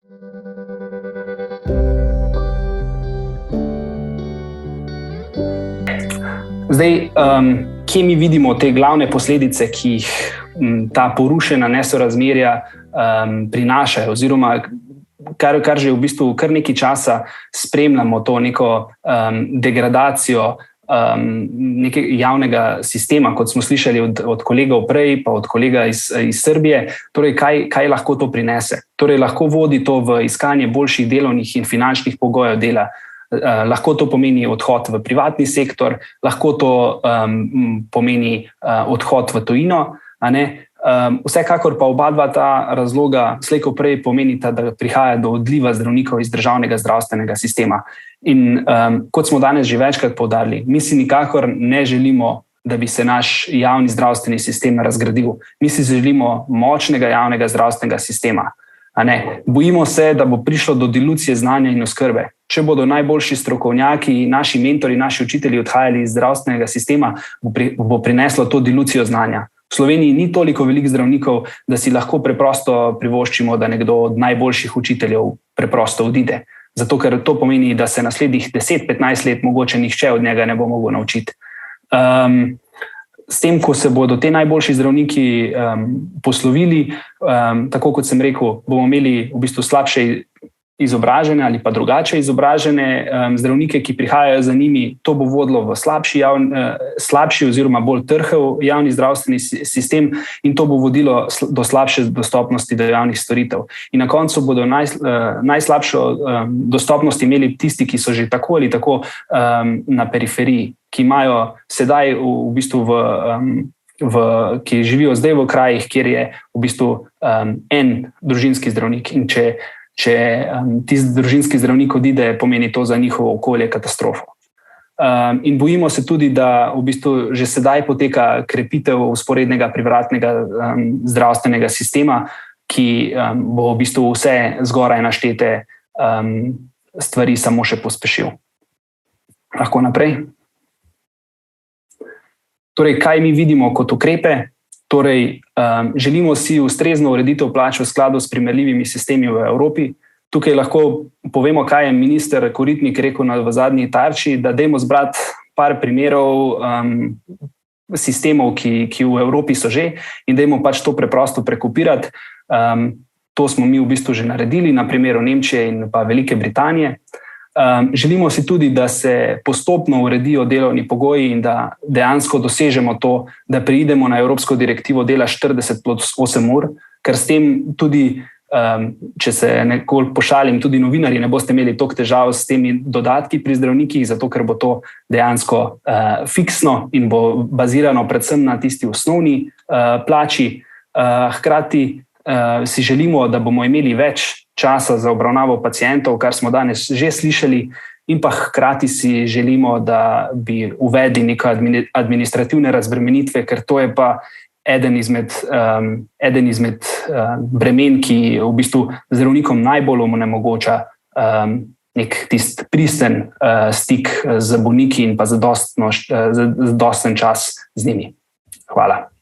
Zdaj, kje mi vidimo te glavne posledice, ki jih ta porušena nesorazmerja prinašajo, oziroma kar že v bistvu kar nekaj časa spremljamo to neko degradacijo nekega javnega sistema, kot smo slišali od kolegov prej, pa od kolega iz Srbije. Torej, kaj lahko to prinese? Torej, lahko vodi to v iskanje boljših delovnih in finančnih pogojev dela. Lahko to pomeni odhod v privatni sektor, lahko to pomeni odhod v tujino, a ne? Vsekakor pa oba dva ta razloga slej ko prej pomenita, da prihaja do odliva zdravnikov iz državnega zdravstvenega sistema. In kot smo danes že večkrat poudarili, mi si nikakor ne želimo, da bi se naš javni zdravstveni sistem razgradil. Mi si želimo močnega javnega zdravstvenega sistema. A ne? Bojimo se, da bo prišlo do dilucije znanja in oskrbe. Če bodo najboljši strokovnjaki, naši mentori, naši učitelji odhajali iz zdravstvenega sistema, bo prineslo to dilucijo znanja. V Sloveniji ni toliko velikih zdravnikov, da si lahko preprosto privoščimo, da nekdo od najboljših učiteljev preprosto odide. Zato, ker to pomeni, da se naslednjih 10-15 let mogoče nihče od njega ne bo mogel naučiti. S tem, ko se bodo te najboljši zdravniki poslovili, tako kot sem rekel, bomo imeli v bistvu slabše izobražene ali pa drugače izobražene zdravnike, ki prihajajo za njimi. To bo vodilo v slabši oziroma bolj trhel javni zdravstveni sistem in to bo vodilo do slabše dostopnosti do javnih storitev. In na koncu bodo najslabšo dostopnost imeli tisti, ki so že tako ali tako na periferiji, ki imajo sedaj v bistvu ki živijo zdaj v krajih, kjer je v bistvu en družinski zdravnik. In če tisti družinski zdravnik odide, pomeni to za njihovo okolje katastrofo. In bojimo se tudi, da v bistvu že sedaj poteka krepitev vzporednega privatnega zdravstvenega sistema, ki bo v bistvu vse zgoraj naštete stvari samo še pospešil. Lahko naprej? Torej, kaj mi vidimo kot ukrepe? Torej, želimo si ustrezno ureditev plač v skladu s primerljivimi sistemi v Evropi. Tukaj lahko povemo, kaj je minister Koritnik rekel v zadnji Tarči, da dajmo zbrati par primerov sistemov, ki v Evropi so že, in dajmo pač to preprosto prekopirati. To smo mi v bistvu že naredili na primeru Nemčije in pa Velike Britanije. Želimo si tudi, da se postopno uredijo delovni pogoji in da dejansko dosežemo to, da preidemo na Evropsko direktivo dela 40+8 ur, ker s tem tudi, če se nekoliko pošalim, tudi novinarji ne boste imeli toliko težav s temi dodatki pri zdravnikih, zato ker bo to dejansko fiksno in bo bazirano predvsem na tisti osnovni plači. Hkrati si želimo, da bomo imeli več časa za obravnavo pacientov, kar smo danes že slišali, in pa hkrati si želimo, da bi uvedli neke administrativne razbremenitve, ker to je pa eden izmed bremen, ki v bistvu zdravnikom najbolj onemogoča nek tist pristen stik z bolniki in pa zadosten čas z njimi. Hvala.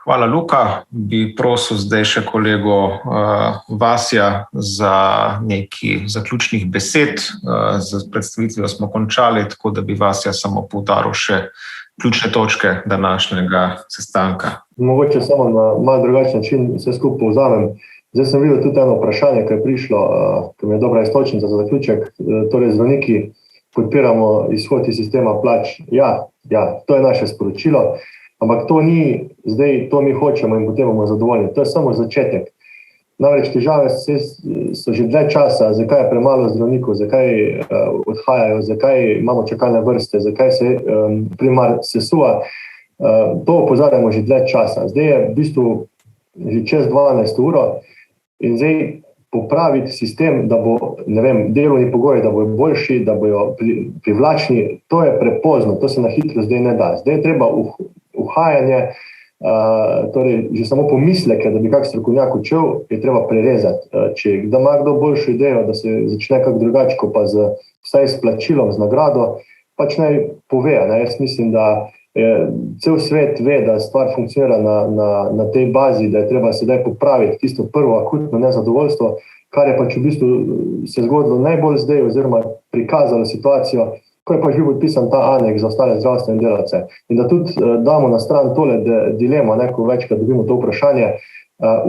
Hvala, Luka. Bi prosil zdaj še kolego Vasja za nekaj zaključnih besed. Z predstavitvijo smo končali, tako da bi Vasja samo poudaril še ključne točke današnjega sestanka. Mogoče samo na malo drugačen način vse skupaj povzamem. Zdaj sem videl tudi eno vprašanje, ki je prišlo, ki mi je dobra iztočnica za zaključek. Torej, zdravniki podpiramo izhod iz sistema plač. Ja, to je naše sporočilo. Ampak to ni zdaj, to mi hočemo in potem bomo zadovoljni. To je samo začetek. Namreč težave so že dlje časa, zakaj je premalo zdravnikov, zakaj odhajajo, zakaj imamo čakalne vrste, zakaj se primar sesuva. To opozarjamo že dlje časa. Zdaj je v bistvu že čez 12 uro in zdaj popraviti sistem, da bo, delovni pogoji, da bojo boljši, da bojo privlačni, to je prepozno, to se na hitro zdaj ne da. Zdaj je treba uhajanje, torej že samo pomisleke, da bi kak strokovnjak učil, je treba prerezati. Če da ima kdo boljšo idejo, da se začne kak drugačko, pa vsaj s plačilom, z nagrado, pač naj pove. Jaz mislim, da Cel svet ve, da stvar funkcionira na tej bazi, da je treba sedaj popraviti tisto prvo akutno nezadovoljstvo, kar je pač v bistvu se zgodilo najbolj zdaj oziroma prikazalo situacijo, ko je pač bil podpisan ta aneks za ostale zdravstvene delavce. In da tudi damo na stran tole dilemo, ko večkrat dobimo to vprašanje,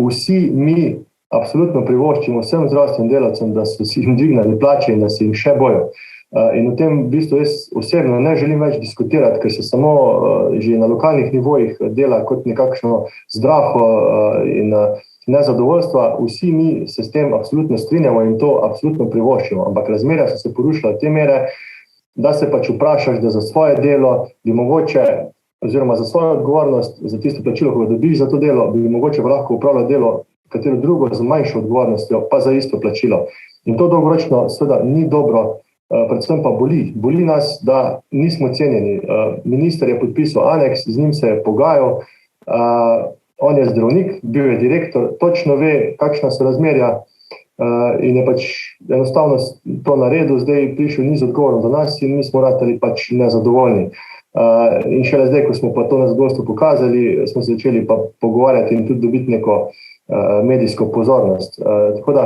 vsi mi absolutno privoščimo vsem zdravstvenim delavcem, da so si jim dvignali plače in da se jim še bojo. In v tem v bistvu jaz osebno ne želim več diskutirati, ker se samo že na lokalnih nivojih dela kot nekakšno zdraho in nezadovoljstva. Vsi mi se s tem absolutno strinjamo in to absolutno privoščimo, ampak razmere so se porušile te mere, da se pač vprašaš, da za svoje delo bi mogoče, oziroma za svojo odgovornost, za tisto plačilo, ko ga dobiš za to delo, bi mogoče lahko upravljal delo katero drugo z manjšo odgovornostjo, pa za isto plačilo. In to dolgoročno seveda ni dobro, predvsem pa boli. Boli nas, da nismo cenjeni. Minister je podpisal aneks, z njim se je pogajal, on je zdravnik, bil je direktor, točno ve, kakšna so razmerja, in je pač enostavno to naredil, zdaj prišel niz odgovorov do nas in mi smo ratali pač nezadovoljni. In šele zdaj, ko smo pa to na zadovoljstvo pokazali, smo se začeli pa pogovarjati in tudi dobiti neko medijsko pozornost. Tako da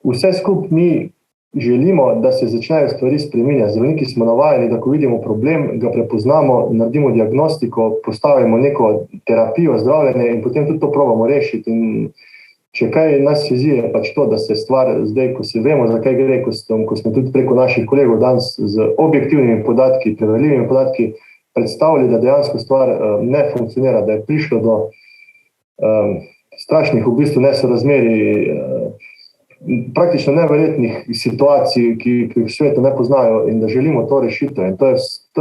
vse skup mi želimo, da se začnejo stvari spreminjati. Zdravniki smo navajeni, da ko vidimo problem, ga prepoznamo, naredimo diagnostiko, postavimo neko terapijo, zdravljenje in potem tudi to probamo rešiti. In če kaj nas jezi, pač to, da se stvar zdaj, ko se vemo, zakaj gre, ko smo tudi preko naših kolegov danes z objektivnimi podatki, preverljivimi podatki predstavili, da dejansko stvar ne funkcionira, da je prišlo do strašnih v bistvu nesorazmerij, praktično neverjetnih situacij, ki v svetu ne poznajo in da želimo to rešitev. In to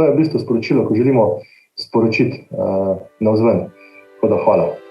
je v bistvu sporočilo, ko želimo sporočiti navzven. Tako da hvala.